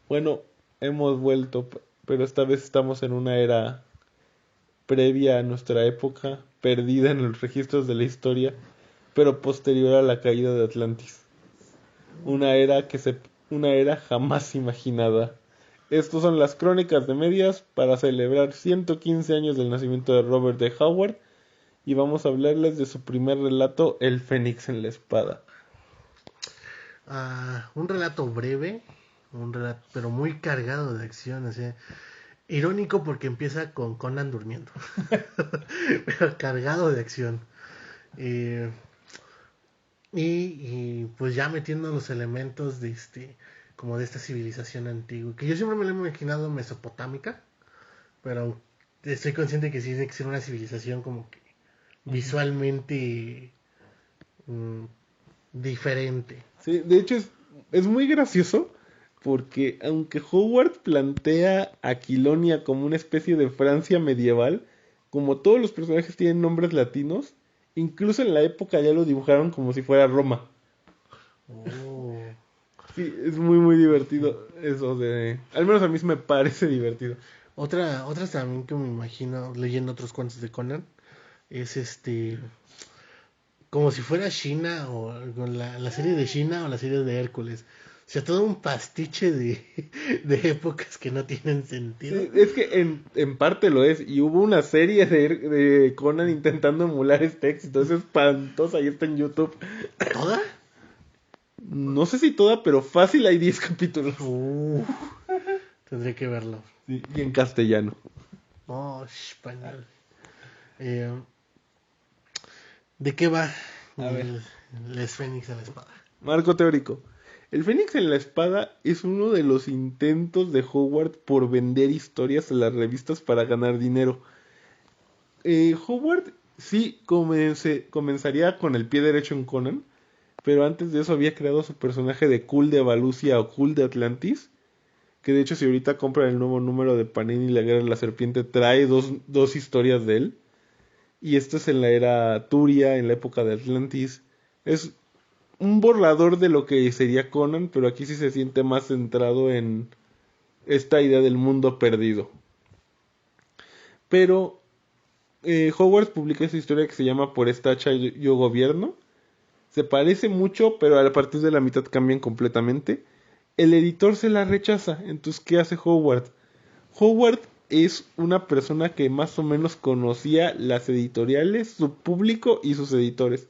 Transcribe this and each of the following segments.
Bueno, hemos vuelto, pero esta vez estamos en una era previa a nuestra época, perdida en los registros de la historia, pero posterior a la caída de Atlantis. Una era una era jamás imaginada. Estos son las crónicas de medias para celebrar 115 años del nacimiento de Robert D. Howard y vamos a hablarles de su primer relato, El Fénix en la Espada. Un relato breve, pero muy cargado de acción, o sea, irónico porque empieza con Conan durmiendo, pero cargado de acción. Eh, pues ya metiendo los elementos de como de esta civilización antigua, que yo siempre me lo he imaginado mesopotámica, pero estoy consciente que sí tiene que ser una civilización como que visualmente mm, diferente. Sí, de hecho es muy gracioso porque aunque Howard plantea a Quilonia como una especie de Francia medieval, como todos los personajes tienen nombres latinos, incluso en la época ya lo dibujaron como si fuera Roma. Oh. Sí, es muy divertido eso de... Al menos a mí me parece divertido. Otras también que me imagino leyendo otros cuentos de Conan es como si fuera China o con la serie de China o la serie de Hércules. O sea, todo un pastiche de épocas que no tienen sentido. Sí, es que en parte lo es, y hubo una serie de Conan intentando emular este éxito, es espantosa y está en YouTube. ¿Toda? No sé si toda, pero fácil hay 10 capítulos. Tendré que verlo. Sí, y en castellano. Oh, español. Eh, ¿De qué va A ver, Les Fénix a la espada? marco teórico. El Fénix en la Espada es uno de los intentos de Howard por vender historias a las revistas para ganar dinero. Howard sí comenzaría con el pie derecho en Conan, pero antes de eso había creado su personaje de Kul de Valusia o Kul de Atlantis, que de hecho si ahorita compran el nuevo número de Panini La Guerra de la Serpiente trae dos historias de él. Y esto es en la era Turia, en la época de Atlantis. Es un borrador de lo que sería Conan, pero aquí sí se siente más centrado en esta idea del mundo perdido. Pero Howard publica esa historia que se llama Por esta hacha yo gobierno. Se parece mucho, pero a partir de la mitad cambian completamente. El editor se la rechaza. Entonces, ¿qué hace Howard? Howard es una persona que más o menos conocía las editoriales, su público y sus editores.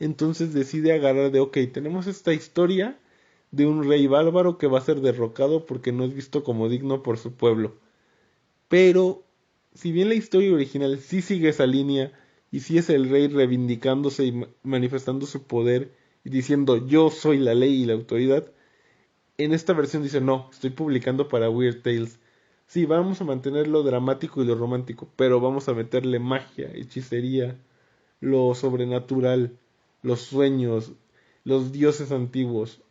Entonces decide agarrar de, ok, tenemos esta historia de un rey bárbaro que va a ser derrocado porque no es visto como digno por su pueblo. Pero, si bien la historia original sí sigue esa línea y sí es el rey reivindicándose y manifestando su poder y diciendo yo soy la ley y la autoridad, en esta versión dice no, estoy publicando para Weird Tales. Sí, vamos a mantener lo dramático y lo romántico, pero vamos a meterle magia, hechicería, lo sobrenatural, los sueños, los dioses antiguos.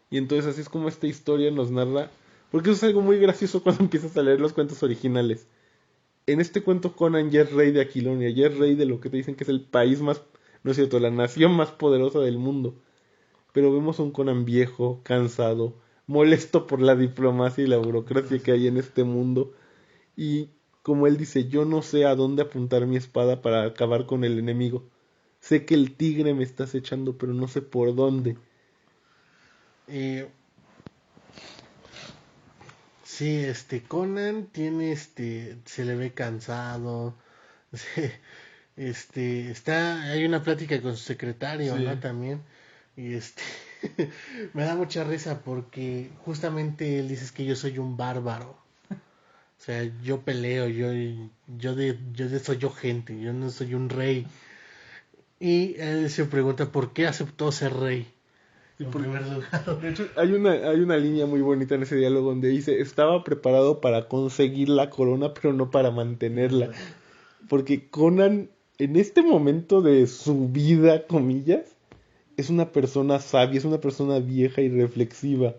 Y entonces así es como esta historia nos narra, porque eso es algo muy gracioso cuando empiezas a leer los cuentos originales. En este cuento Conan ya es rey de Aquilonia, ya es rey de lo que te dicen que es el país más, no es cierto, la nación más poderosa del mundo. Pero vemos a un Conan viejo, cansado, molesto por la diplomacia y la burocracia que hay en este mundo. Y como él dice, yo no sé a dónde apuntar mi espada para acabar con el enemigo. Sé que el tigre me está acechando, pero no sé por dónde. Eh, sí, Conan tiene se le ve cansado. se- hay una plática con su secretario, ¿no? Sí. También. Y me da mucha risa porque justamente él dice que yo soy un bárbaro. O sea, yo peleo, soy yo gente, yo no soy un rey. Y él se pregunta por qué aceptó ser rey. Sí, En primer lugar. de hecho, hay una línea muy bonita en ese diálogo donde dice, estaba preparado para conseguir la corona, pero no para mantenerla. Porque Conan, en este momento de su vida, comillas, es una persona sabia, es una persona vieja y reflexiva.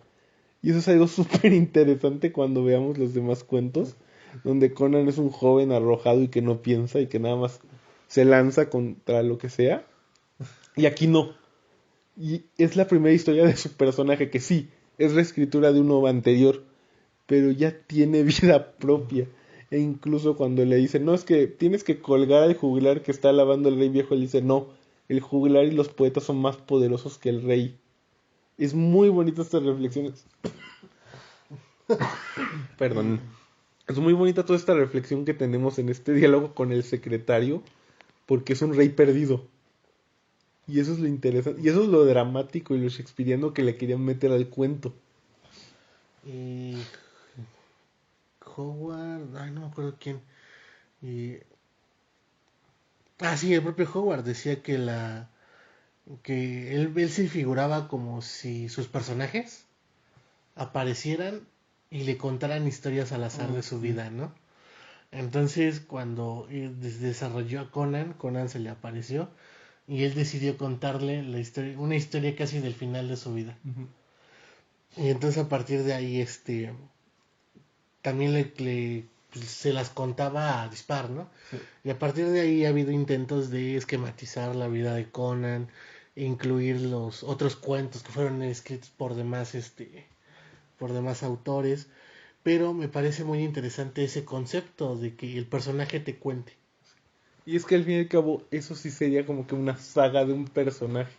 Y eso es algo súper interesante cuando veamos los demás cuentos, donde Conan es un joven arrojado y que no piensa y que nada más se lanza contra lo que sea. Y aquí no. Y es la primera historia de su personaje que sí, es reescritura de uno anterior, pero ya tiene vida propia. E incluso cuando le dicen, no, es que tienes que colgar al juglar que está alabando el rey viejo, él dice, no, el juglar y los poetas son más poderosos que el rey. Es muy bonita estas reflexiones. Perdón. Es muy bonita toda esta reflexión que tenemos en este diálogo con el secretario, porque es un rey perdido. Y eso es lo interesante, y eso es lo dramático y lo shakespeariano que le querían meter al cuento. Y Howard, ay, no me acuerdo quién. Y, sí, el propio Howard decía que él se figuraba como si sus personajes aparecieran y le contaran historias al azar de su vida, ¿no? Entonces, cuando desarrolló a Conan, Conan se le apareció y él decidió contarle la historia, una historia casi del final de su vida. Y entonces a partir de ahí, también pues, se las contaba a dispar, ¿no? Sí. Y a partir de ahí ha habido intentos de esquematizar la vida de Conan, incluir los otros cuentos que fueron escritos por demás autores, pero me parece muy interesante ese concepto de que el personaje te cuente. Y es que al fin y al cabo eso sí sería como que una saga de un personaje.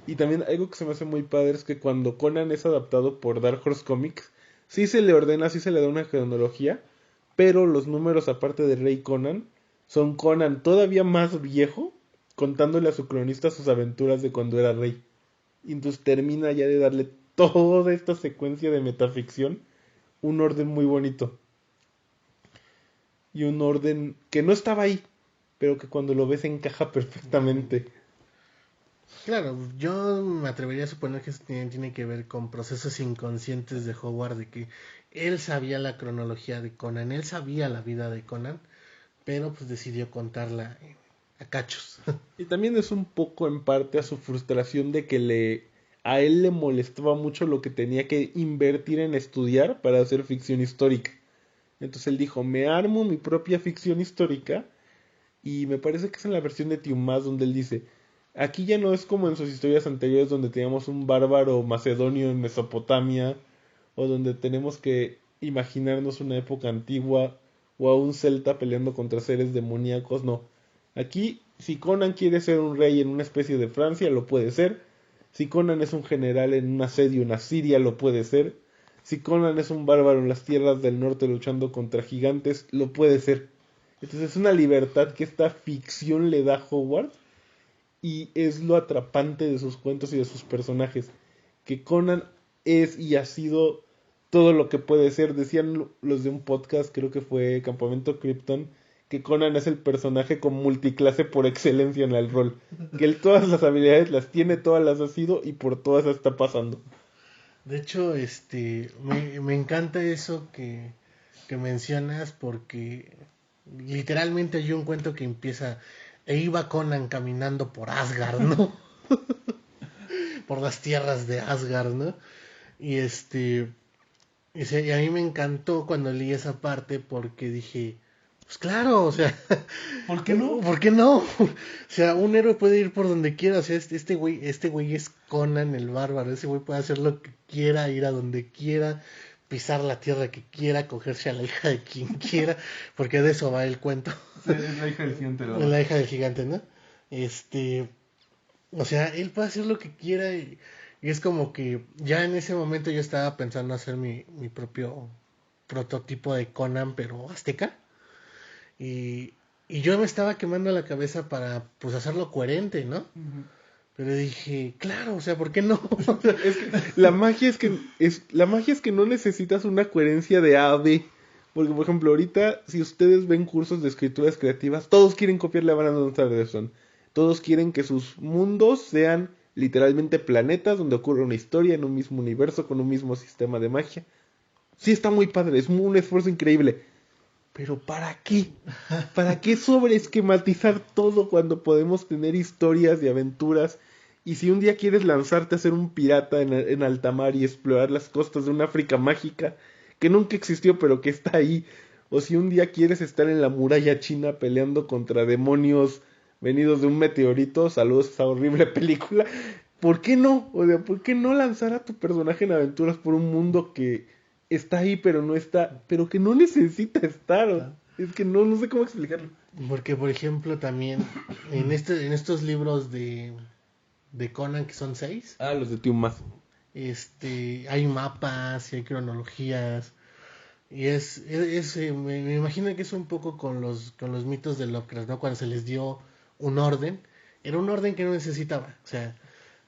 Y también algo que se me hace muy padre es que cuando Conan es adaptado por Dark Horse Comics, sí se le ordena, sí se le da una cronología, pero los números aparte de Rey Conan son Conan todavía más viejo, contándole a su cronista sus aventuras de cuando era rey. Y entonces termina ya de darle toda esta secuencia de metaficción un orden muy bonito. Y un orden que no estaba ahí, pero que cuando lo ves encaja perfectamente. Claro, yo me atrevería a suponer que tiene que ver con procesos inconscientes de Howard, de que él sabía la cronología de Conan, él sabía la vida de Conan, pero pues decidió contarla a cachos. Y también es un poco en parte a su frustración de que a él le molestaba mucho lo que tenía que invertir en estudiar para hacer ficción histórica. Entonces él dijo, me armo mi propia ficción histórica, y me parece que es en la versión de Tiumás donde él dice, aquí ya no es como en sus historias anteriores donde teníamos un bárbaro macedonio en Mesopotamia, o donde tenemos que imaginarnos una época antigua, o a un celta peleando contra seres demoníacos, no. Aquí, si Conan quiere ser un rey en una especie de Francia, lo puede ser. Si Conan es un general en un asedio en Asiria, lo puede ser. Si Conan es un bárbaro en las tierras del norte luchando contra gigantes, lo puede ser. Entonces es una libertad que esta ficción le da a Howard, y es lo atrapante de sus cuentos y de sus personajes, que Conan es y ha sido todo lo que puede ser. Decían los de un podcast, creo que fue Campamento Krypton, que Conan es el personaje con multiclase por excelencia en el rol, que él todas las habilidades las tiene, todas las ha sido y por todas está pasando. De hecho, me encanta eso que mencionas porque literalmente hay un cuento que empieza e iba Conan caminando por Asgard, ¿no? Por las tierras de Asgard, ¿no? Y y a mí me encantó cuando leí esa parte porque dije, pues claro, o sea, ¿Por qué no? ¿por qué no? O sea, un héroe puede ir por donde quiera, o sea, este güey es Conan el bárbaro, ese güey puede hacer lo que quiera, ir a donde quiera, pisar la tierra que quiera, cogerse a la hija de quien quiera, porque de eso va el cuento. Sí, es la hija del gigante, ¿no? Es la hija del gigante, ¿no? O sea, él puede hacer lo que quiera y es como que ya en ese momento yo estaba pensando hacer mi propio prototipo de Conan, pero azteca. Y, y yo me estaba quemando la cabeza para pues hacerlo coherente, ¿no? Pero dije, claro, o sea, ¿por qué no? Es que la magia es que no necesitas una coherencia de A a B. Porque, por ejemplo, ahorita, si ustedes ven cursos de escrituras creativas, todos quieren copiarle a Brandon Sanderson. Todos quieren que sus mundos sean literalmente planetas donde ocurre una historia en un mismo universo con un mismo sistema de magia. Sí, está muy padre, es un esfuerzo increíble. Pero ¿para qué? ¿Para qué sobreesquematizar todo cuando podemos tener historias y aventuras? Y si un día quieres lanzarte a ser un pirata en alta mar y explorar las costas de un África mágica que nunca existió pero que está ahí, o si un día quieres estar en la muralla china peleando contra demonios venidos de un meteorito, saludos a esa horrible película, ¿por qué no? O sea, ¿por qué no lanzar a tu personaje en aventuras por un mundo que está ahí pero no está, pero que no necesita estar? Es que no sé cómo explicarlo. Porque, por ejemplo, también en estos libros de Conan, que son 6, Ah, los de Tío Más. hay mapas y hay cronologías. Y me imagino que es un poco con los mitos de Lovecraft, ¿no? Cuando se les dio un orden, era un orden que no necesitaba. O sea,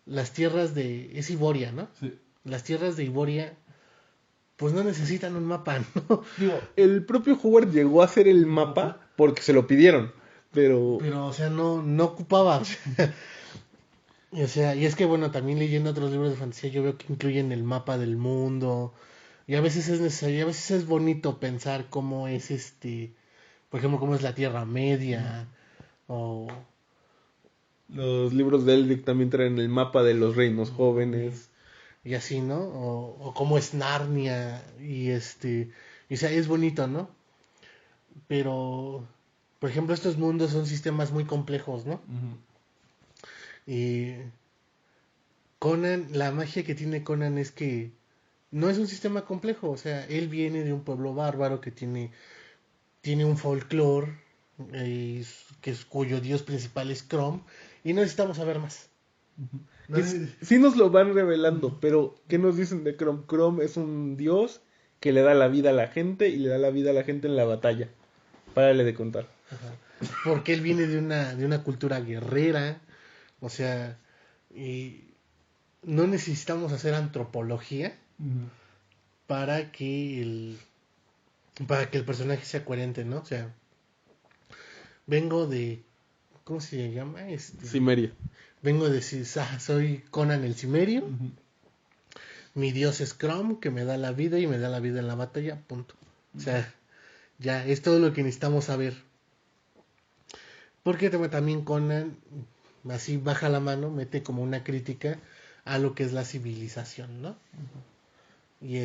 las tierras es Iboria, ¿no? Sí. Las tierras de Iboria, pues no necesitan un mapa, ¿no? Digo, el propio Howard llegó a hacer el mapa porque se lo pidieron, pero Pero, o sea, no ocupaba. O sea, y es que, bueno, también leyendo otros libros de fantasía, yo veo que incluyen el mapa del mundo. Y a veces es necesario, a veces es bonito pensar cómo es por ejemplo, cómo es la Tierra Media, o los libros de Elric también traen el mapa de los reinos jóvenes. y así, ¿no? O cómo es Narnia, y o sea, es bonito, ¿no? Pero, por ejemplo, estos mundos son sistemas muy complejos, ¿no? Ujú. Y Conan, la magia que tiene Conan es que no es un sistema complejo, o sea, él viene de un pueblo bárbaro que tiene un folclore, cuyo dios principal es Crom, y no necesitamos saber más. No neces- Sí nos lo van revelando, pero ¿qué nos dicen de Chrome? Chrome es un dios que le da la vida a la gente y le da la vida a la gente en la batalla. Párale de contar. Ajá. Porque él viene de una cultura guerrera, o sea, y no necesitamos hacer antropología para que para que el personaje sea coherente, ¿no? O sea, vengo de, ¿cómo se llama? Cimeria. Vengo de, soy Conan el Cimerio, Ujú. mi dios es Crom, que me da la vida y me da la vida en la batalla, punto. O sea, ya, es todo lo que necesitamos saber. Porque también Conan, así baja la mano, mete como una crítica a lo que es la civilización, ¿no? Y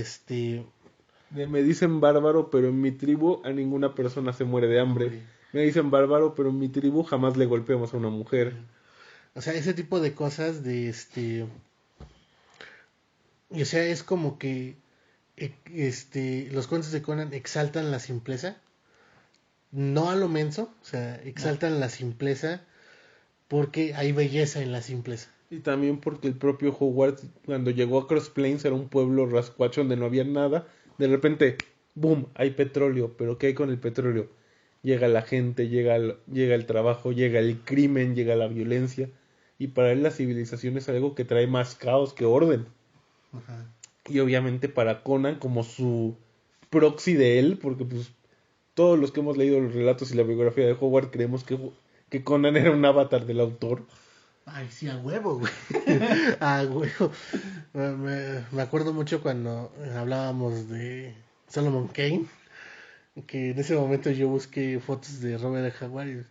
Me dicen bárbaro, pero en mi tribu a ninguna persona se muere de hambre. hombre, Me dicen bárbaro, pero en mi tribu jamás le golpeamos a una mujer. o sea, ese tipo de cosas y o sea, es como que los cuentos de Conan exaltan la simpleza, no a lo menso, o sea, exaltan la simpleza porque hay belleza en la simpleza. Y también porque el propio Howard, cuando llegó a Cross Plains, era un pueblo rascuacho donde no había nada. De repente, ¡boom! Hay petróleo. ¿Pero qué hay con el petróleo? Llega la gente, llega el trabajo, llega el crimen, llega la violencia. Y para él la civilización es algo que trae más caos que orden. Ajá. Y obviamente para Conan, como su proxy de él, porque pues todos los que hemos leído los relatos y la biografía de Howard creemos que Conan era un avatar del autor. Ay, sí, a huevo, güey. A huevo. Me acuerdo mucho cuando hablábamos de Solomon Kane, que en ese momento yo busqué fotos de Robert de Jaguar y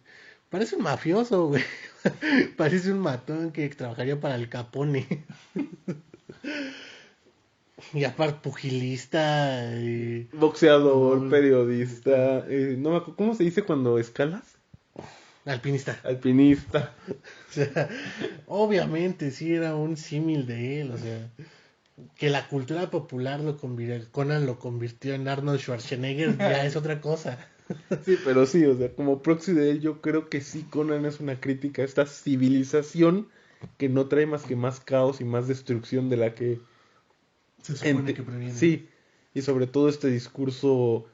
parece un mafioso, güey. Parece un matón que trabajaría para el Capone. Y aparte pugilista Boxeador, no, periodista, no me acuerdo, ¿cómo se dice cuando escalas? alpinista. Alpinista. O sea, obviamente sí era un símil de él, o sea, que la cultura popular Conan lo convirtió en Arnold Schwarzenegger ya es otra cosa. Sí, pero sí, o sea, como proxy de él, yo creo que sí, Conan es una crítica a esta civilización que no trae más que más caos y más destrucción de la que... Se supone que previene. Sí, y sobre todo este discurso,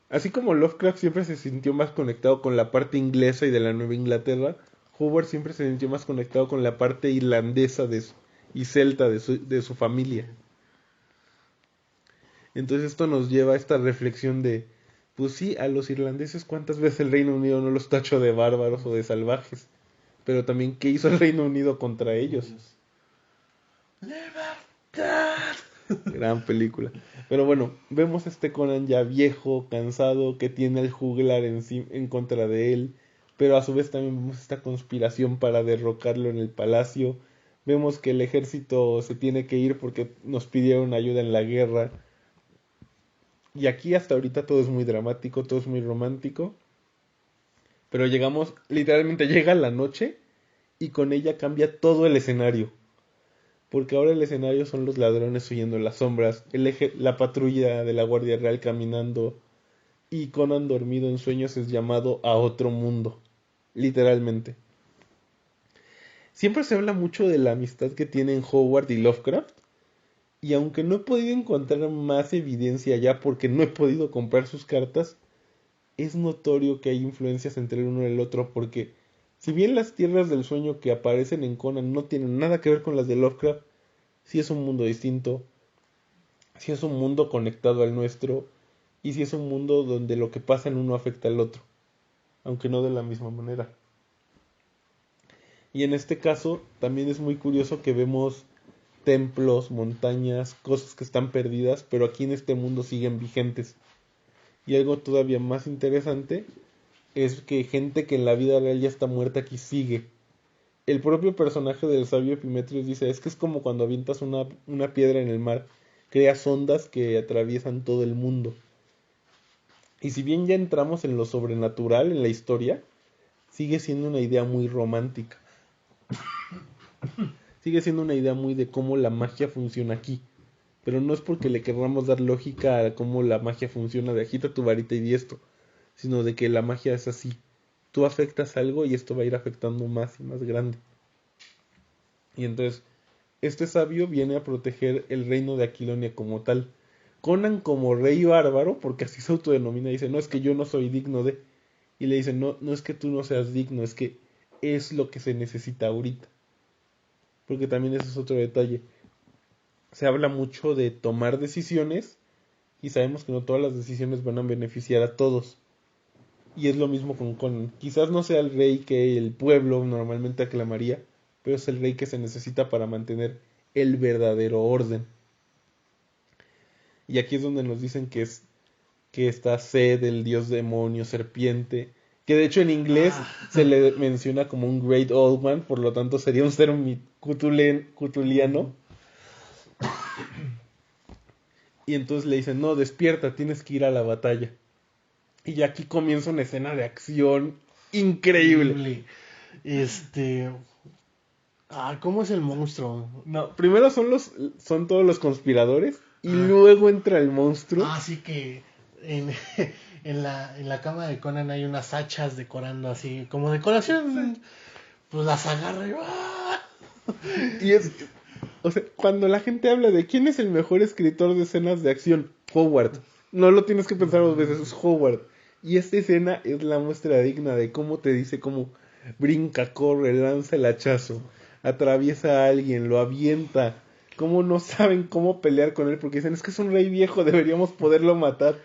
así como Lovecraft siempre se sintió más conectado con la parte inglesa y de la Nueva Inglaterra, Howard siempre se sintió más conectado con la parte irlandesa y celta de su familia. Entonces esto nos lleva a esta reflexión de, pues sí, a los irlandeses cuántas veces el Reino Unido no los tachó de bárbaros o de salvajes, pero también qué hizo el Reino Unido contra ellos. ¡Libertad! Gran película. Pero bueno, vemos a este Conan ya viejo, cansado, que tiene el juglar en contra de él, pero a su vez también vemos esta conspiración para derrocarlo en el palacio. Vemos que el ejército se tiene que ir porque nos pidieron ayuda en la guerra. Y aquí hasta ahorita todo es muy dramático, todo es muy romántico. Pero llegamos, literalmente llega la noche y con ella cambia todo el escenario. porque ahora el escenario son los ladrones huyendo en las sombras, la patrulla de la Guardia Real caminando y Conan dormido en sueños es llamado a otro mundo, literalmente. Siempre se habla mucho de la amistad que tienen Howard y Lovecraft, y aunque no he podido encontrar más evidencia ya porque no he podido comprar sus cartas, es notorio que hay influencias entre el uno y el otro porque si bien las tierras del sueño que aparecen en Conan no tienen nada que ver con las de Lovecraft, sí es un mundo distinto, sí es un mundo conectado al nuestro y sí es un mundo donde lo que pasa en uno afecta al otro, aunque no de la misma manera. Y en este caso también es muy curioso que vemos templos, montañas, cosas que están perdidas, pero aquí en este mundo siguen vigentes. Y algo todavía más interesante es que gente que en la vida real ya está muerta aquí sigue. El propio personaje del sabio Epimetheus dice, es que es como cuando avientas una piedra en el mar, creas ondas que atraviesan todo el mundo. Y si bien ya entramos en lo sobrenatural en la historia, sigue siendo una idea muy romántica. Sigue siendo una idea muy de cómo la magia funciona aquí. Pero no es porque le querramos dar lógica a cómo la magia funciona de agita tu varita y di esto, sino de que la magia es así. Tú afectas algo y esto va a ir afectando más y más grande. Y entonces, este sabio viene a proteger el reino de Aquilonia como tal. Conan como rey bárbaro, porque así se autodenomina, dice, no es que yo no soy digno de. Y le dice, no, no es que tú no seas digno, es que es lo que se necesita ahorita. Porque también ese es otro detalle. Se habla mucho de tomar decisiones y sabemos que no todas las decisiones van a beneficiar a todos. Y es lo mismo con Conan. Quizás no sea el rey que el pueblo normalmente aclamaría, pero es el rey que se necesita para mantener el verdadero orden. Y aquí es donde nos dicen que está Sed, el dios demonio, serpiente, que de hecho en inglés se le menciona como un Great Old One, por lo tanto sería un ser cutuliano. Y entonces le dicen, no, despierta, tienes que ir a la batalla. Y aquí comienza una escena de acción increíble. ¿Cómo es el monstruo? No, primero son todos los conspiradores y luego entra el monstruo. Sí que en, en la cama de Conan hay unas hachas decorando así, como decoración, pues las agarra y ¡ah! Y o sea, cuando la gente habla de quién es el mejor escritor de escenas de acción, Howard. No lo tienes que pensar dos veces, es Howard. Y esta escena es la muestra digna de cómo te dice cómo brinca, corre, lanza el hachazo, atraviesa a alguien, lo avienta. Cómo no saben cómo pelear con él porque dicen, es que es un rey viejo, deberíamos poderlo matar.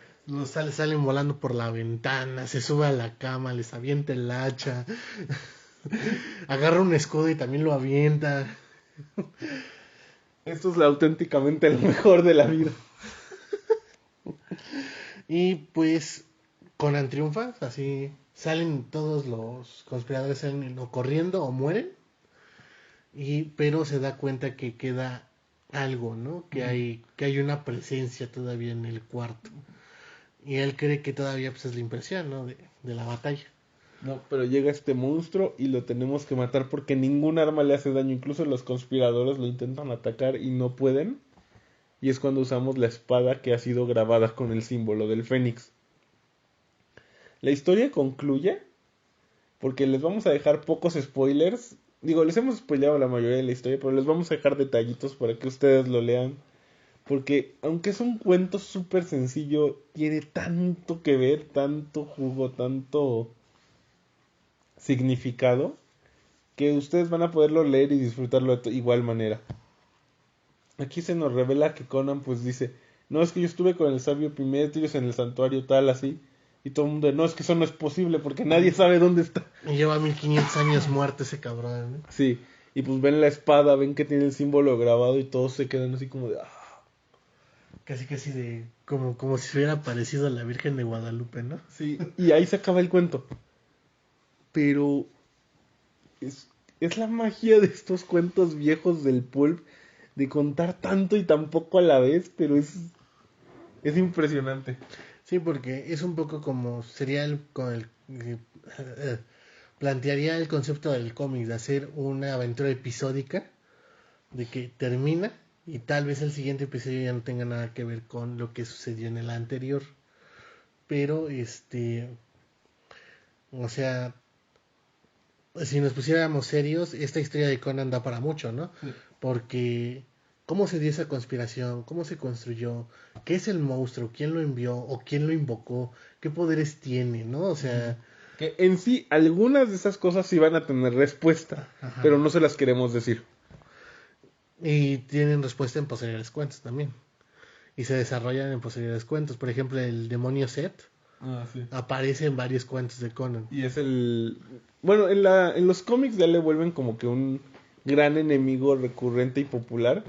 Salen volando por la ventana, se sube a la cama, les avienta el hacha, agarra un escudo y también lo avienta. Esto es auténticamente lo mejor de la vida. Y pues Conan triunfa, así salen todos los conspiradores, salen o corriendo o mueren, pero se da cuenta que queda algo, ¿no? Que hay una presencia todavía en el cuarto. Y él cree que todavía pues, es la impresión, ¿no? De la batalla. No, pero llega este monstruo y lo tenemos que matar porque ningún arma le hace daño. Incluso los conspiradores lo intentan atacar y no pueden. Y es cuando usamos la espada que ha sido grabada con el símbolo del Fénix. La historia concluye porque les vamos a dejar pocos spoilers. Digo, les hemos spoileado la mayoría de la historia, pero les vamos a dejar detallitos para que ustedes lo lean. Porque aunque es un cuento súper sencillo, tiene tanto que ver, tanto jugo, tanto significado, que ustedes van a poderlo leer y disfrutarlo de igual manera. Aquí se nos revela que Conan pues dice, no, es que yo estuve con el sabio Epimetheus en el santuario tal así, y todo el mundo, no, es que eso no es posible porque nadie sabe dónde está. Y lleva 1500 años muerto ese cabrón, ¿no? Sí, y pues ven la espada, ven que tiene el símbolo grabado y todos se quedan así como de, Casi de, como si hubiera aparecido la Virgen de Guadalupe, ¿no? Sí, y ahí se acaba el cuento. Pero es la magia de estos cuentos viejos del pulp, de contar tanto y tan poco a la vez, pero es impresionante. Sí, porque es un poco como sería plantearía el concepto del cómic de hacer una aventura episódica, de que termina y tal vez el siguiente episodio ya no tenga nada que ver con lo que sucedió en el anterior. Pero, o sea, si nos pusiéramos serios, esta historia de Conan da para mucho, ¿no? Sí. Porque, ¿cómo se dio esa conspiración? ¿Cómo se construyó? ¿Qué es el monstruo? ¿Quién lo envió? ¿O quién lo invocó? ¿Qué poderes tiene? ¿No? O sea, Que en sí, algunas de esas cosas sí van a tener respuesta, ajá. pero no se las queremos decir. Y tienen respuesta en posteriores cuentos también. Y se desarrollan en posteriores cuentos. Por ejemplo, el demonio Set Ah, sí. aparece en varios cuentos de Conan. Y es el... Bueno, en los cómics ya le vuelven como que un gran enemigo recurrente y popular,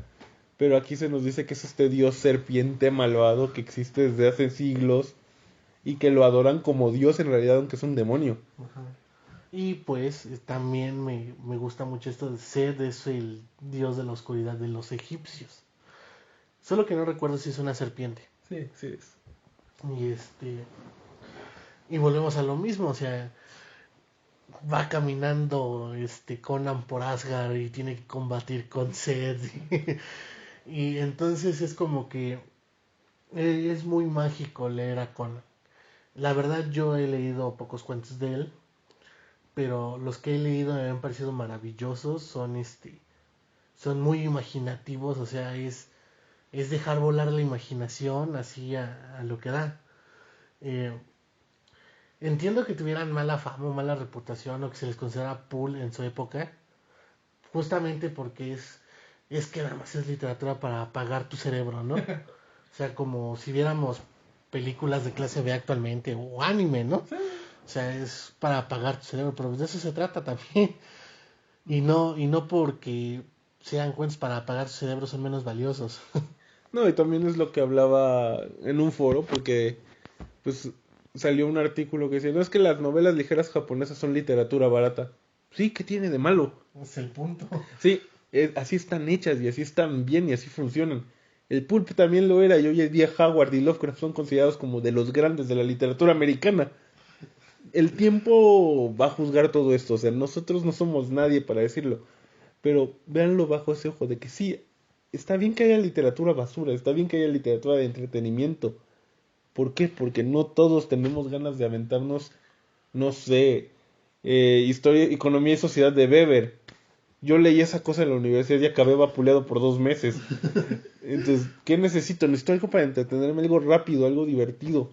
pero aquí se nos dice que es este dios serpiente malvado que existe desde hace siglos y que lo adoran como dios en realidad, aunque es un demonio. Ajá. Y pues también me gusta mucho esto de Sed es el dios de la oscuridad de los egipcios. Solo que no recuerdo si es una serpiente. Sí, sí es. Y y volvemos a lo mismo, o sea, va caminando Conan por Asgard y tiene que combatir con Sed. Y entonces es como que es muy mágico leer a Conan. La verdad yo he leído pocos cuentos de él, pero los que he leído me han parecido maravillosos, son muy imaginativos, o sea, es dejar volar la imaginación así a lo que da. Eh, Entiendo que tuvieran mala fama o mala reputación o que se les considera pool en su época, justamente porque es que nada más es literatura para apagar tu cerebro, ¿no? O sea, como si viéramos películas de clase B actualmente o anime, ¿no? O sea, es para apagar tu cerebro, pero de eso se trata también. Y no porque sean cuentos para apagar tu cerebro son menos valiosos. No, y también es lo que hablaba en un foro, porque pues salió un artículo que decía, no es que las novelas ligeras japonesas son literatura barata. Sí, ¿qué tiene de malo? Es el punto. Sí, así están hechas y así están bien y así funcionan. El pulp también lo era y hoy en día Howard y Lovecraft son considerados como de los grandes de la literatura americana. El tiempo va a juzgar todo esto, o sea, nosotros no somos nadie para decirlo, pero véanlo bajo ese ojo de que sí, está bien que haya literatura basura, está bien que haya literatura de entretenimiento. ¿Por qué? Porque no todos tenemos ganas de aventarnos, no sé, historia, economía y sociedad de Weber. Yo leí esa cosa en la universidad y acabé vapuleado por 2 meses. Entonces, ¿qué necesito? Necesito algo para entretenerme, algo rápido, algo divertido.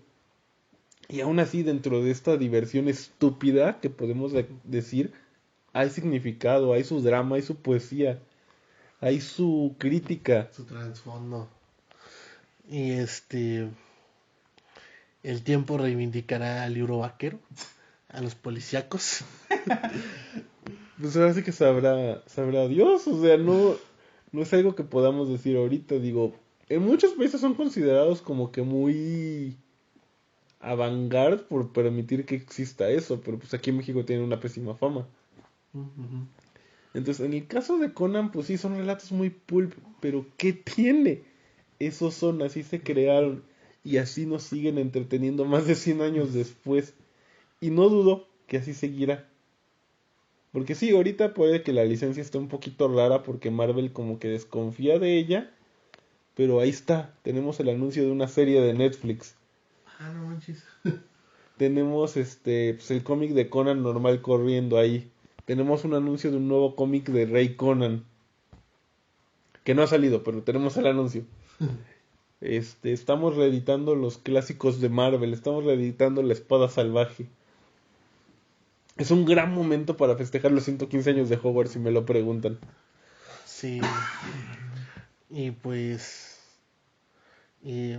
Y aún así, dentro de esta diversión estúpida que podemos decir, hay significado, hay su drama, hay su poesía, hay su crítica. Su trasfondo. Y el tiempo reivindicará al libro vaquero, a los policíacos. Pues ahora sí que sabrá Dios, o sea, no es algo que podamos decir ahorita, digo, en muchos países son considerados como que muy avant-garde por permitir que exista eso, pero pues aquí en México tienen una pésima fama. Ujú. Entonces, en el caso de Conan, pues sí, son relatos muy pulp, pero ¿qué tiene? Esos son, así se crearon y así nos siguen entreteniendo más de 100 años después. Y no dudo que así seguirá. Porque sí, ahorita puede que la licencia esté un poquito rara porque Marvel como que desconfía de ella, pero ahí está, tenemos el anuncio de una serie de Netflix. Ah, no manches. Tenemos pues el cómic de Conan normal corriendo ahí. Tenemos un anuncio de un nuevo cómic de Rey Conan, que no ha salido, pero tenemos el anuncio. Estamos reeditando los clásicos de Marvel, estamos reeditando La Espada Salvaje. Es un gran momento para festejar los 115 años de Hogwarts, si me lo preguntan. Sí. Y pues. Y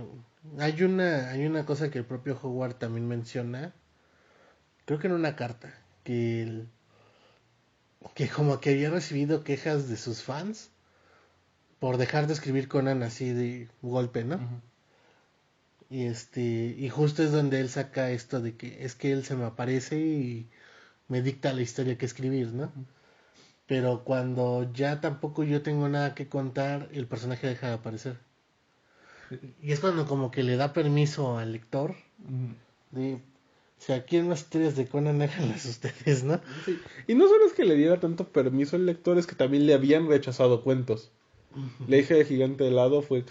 hay una cosa que el propio Howard también menciona. Creo que en una carta. Que como que había recibido quejas de sus fans por dejar de escribir Conan así de golpe, ¿no? Ujú. Y justo es donde él saca esto de que es que él se me aparece y me dicta la historia que escribir, ¿no? Pero cuando ya tampoco yo tengo nada que contar, el personaje deja de aparecer. Y es cuando como que le da permiso al lector Ujú. de, si aquí en las historias de Conan háganlas ustedes, ¿no? Sí. Y no solo es que le diera tanto permiso al lector, es que también le habían rechazado cuentos. La hija del gigante helado fue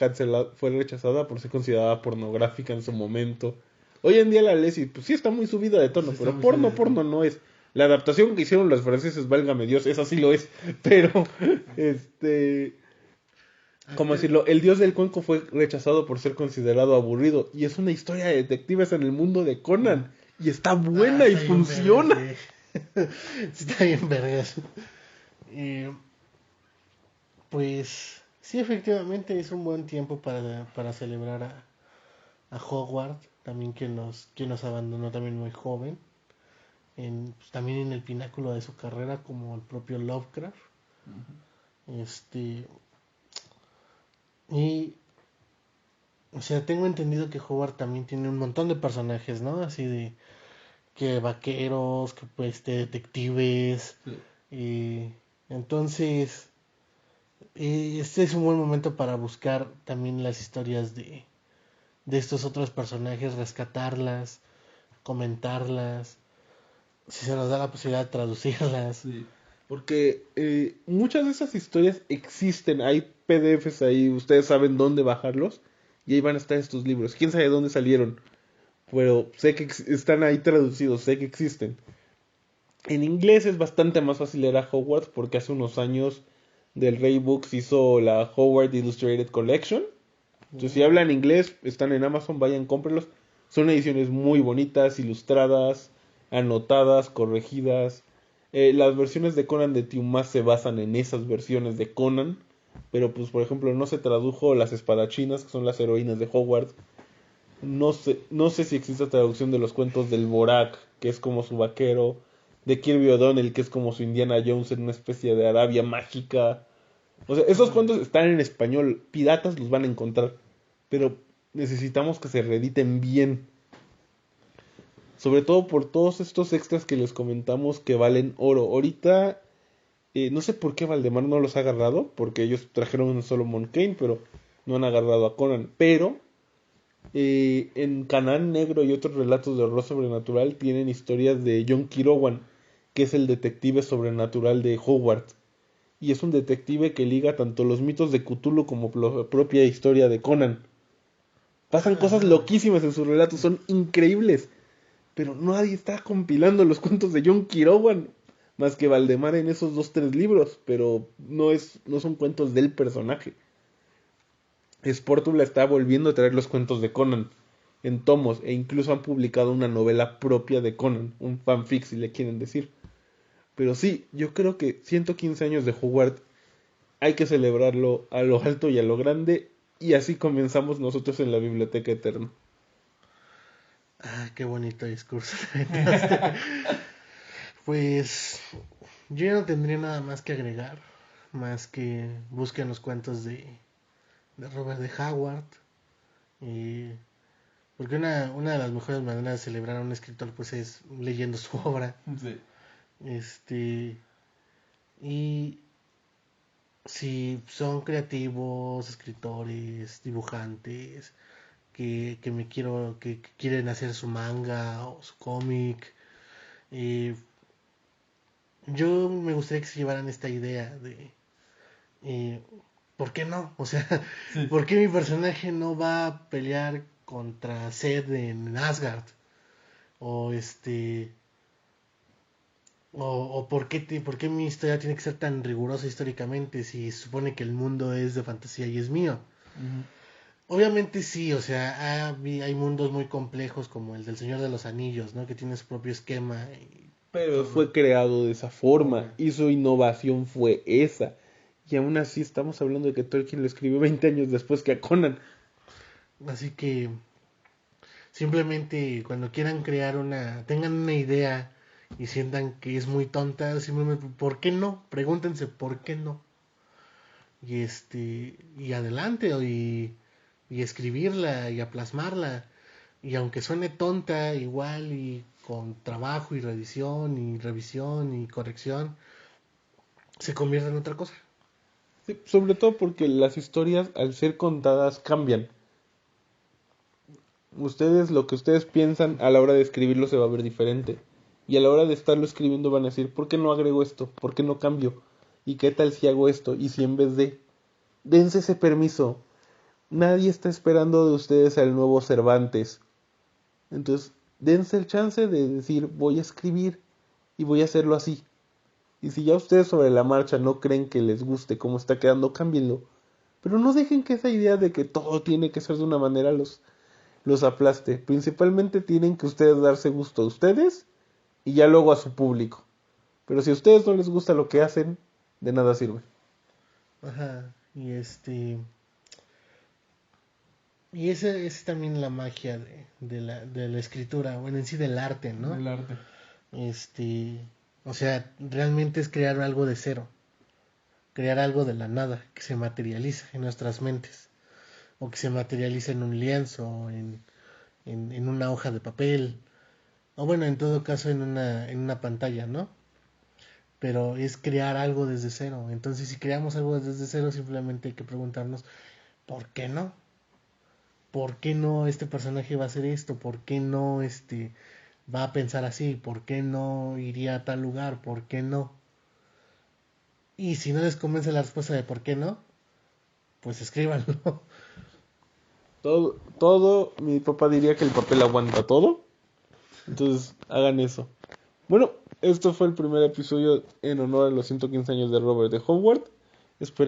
rechazada por ser considerada pornográfica en su momento. Hoy en día la lees y pues sí está muy subida de tono, Sí, está pero muy porno, suave. porno no es. La adaptación que hicieron los franceses, válgame Dios, esa sí lo es. Pero, este, ¿cómo Acá, decirlo? El dios del cuenco fue rechazado por ser considerado aburrido. Y es una historia de detectives en el mundo de Conan. Y está buena y está bien vergas, funciona. sí. Sí, está bien vergas. Y, pues sí, efectivamente es un buen tiempo para celebrar a Hogwarts, también quien nos abandonó también muy joven, pues, también en el pináculo de su carrera como el propio Lovecraft. Este, y, o sea, tengo entendido que Hogwarts también tiene un montón de personajes, ¿no? Así de que vaqueros, que pues detectives, Sí. y entonces este es un buen momento para buscar también las historias de estos otros personajes, rescatarlas, comentarlas, si se nos da la posibilidad de traducirlas. Sí, porque muchas de esas historias existen, hay PDFs ahí, ustedes saben dónde bajarlos y ahí van a estar estos libros. Quién sabe dónde salieron, pero sé que están ahí traducidos, sé que existen. En inglés es bastante más fácil leer a Hogwarts porque hace unos años Del Rey Books hizo la Howard Illustrated Collection. Entonces, si hablan inglés, están en Amazon, vayan, cómprenlos. Son ediciones muy bonitas, ilustradas, anotadas, corregidas. Las versiones de Conan de Tiumas se basan en esas versiones de Conan. Pero, pues, por ejemplo, no se tradujo las espadachines, que son las heroínas de Hogwarts. No sé si existe traducción de los cuentos del Borak, que es como su vaquero. De Kirby O'Donnell, que es como su Indiana Jones en una especie de Arabia mágica. O sea, esos cuentos están en español. Piratas los van a encontrar. Pero necesitamos que se reediten bien. Sobre todo por todos estos extras que les comentamos que valen oro. Ahorita, no sé por qué Valdemar no los ha agarrado. Porque ellos trajeron un Solomon Kane, pero no han agarrado a Conan. Pero en Canán Negro y otros relatos de horror sobrenatural tienen historias de John Kirowan, que es el detective sobrenatural de Hogwarts. Y es un detective que liga tanto los mitos de Cthulhu como la propia historia de Conan. A Pasan la cosas madre. loquísimas en sus relatos, son increíbles. Pero nadie está compilando los cuentos de John Kirowan, más que Valdemar en esos 2, 3 libros, pero no son cuentos del personaje. Sportula está volviendo a traer los cuentos de Conan en tomos e incluso han publicado una novela propia de Conan, un fanfic si le quieren decir. Pero sí, yo creo que 115 años de Hogwarts hay que celebrarlo a lo alto y a lo grande y así comenzamos nosotros en la Biblioteca Eterna. Ah, qué bonito discurso. Entonces, pues yo ya no tendría nada más que agregar, más que busquen los cuentos de Robert de Howard. Y porque una de las mejores maneras de celebrar a un escritor pues es leyendo su obra. Sí. Este, y si son creativos, escritores, dibujantes, que quieren hacer su manga o su cómic, eh, yo me gustaría que se llevaran esta idea de eh, ¿por qué no? O sea, Sí. ¿por qué mi personaje no va a pelear contra Zed en Asgard? O o por qué mi historia tiene que ser tan rigurosa históricamente si se supone que el mundo es de fantasía y es mío. Ujú. Obviamente sí, o sea, hay mundos muy complejos como el del Señor de los Anillos, ¿no? Que tiene su propio esquema y Pero todo. fue creado de esa forma y su innovación fue esa. Y aún así estamos hablando de que Tolkien lo escribió 20 años después que a Conan. Así que simplemente cuando quieran tengan una idea y sientan que es muy tonta, simplemente, ¿por qué no? Pregúntense, ¿por qué no? Y adelante, y escribirla y a plasmarla. Y aunque suene tonta, igual y con trabajo y revisión y corrección, se convierte en otra cosa. Sí, sobre todo porque las historias al ser contadas cambian. Lo que ustedes piensan a la hora de escribirlo se va a ver diferente. Y a la hora de estarlo escribiendo van a decir, ¿por qué no agrego esto? ¿Por qué no cambio? ¿Y qué tal si hago esto? ¿Y si en vez de? dense ese permiso. Nadie está esperando de ustedes al nuevo Cervantes. Entonces, dense el chance de decir, voy a escribir y voy a hacerlo así. Y si ya ustedes sobre la marcha no creen que les guste cómo está quedando, cámbienlo. Pero no dejen que esa idea de que todo tiene que ser de una manera los aplaste. Principalmente tienen que ustedes darse gusto a ustedes y ya luego a su público. Pero si a ustedes no les gusta lo que hacen, de nada sirve. Ajá, y esa es también la magia de la escritura, bueno, en sí del arte, ¿no? El arte. O sea, realmente es crear algo de cero, crear algo de la nada, que se materializa en nuestras mentes, o que se materializa en un lienzo, en una hoja de papel, o bueno, en todo caso en una pantalla, ¿no? Pero es crear algo desde cero. Entonces, si creamos algo desde cero, simplemente hay que preguntarnos, ¿por qué no? ¿Por qué no este personaje va a hacer esto? ¿Por qué no va a pensar así? ¿Por qué no iría a tal lugar? ¿Por qué no? Y si no les convence la respuesta de por qué no, pues escríbanlo. Mi papá diría que el papel aguanta todo. Entonces, hagan eso. Bueno, esto fue el primer episodio en honor a los 115 años de Robert de Howard. Espero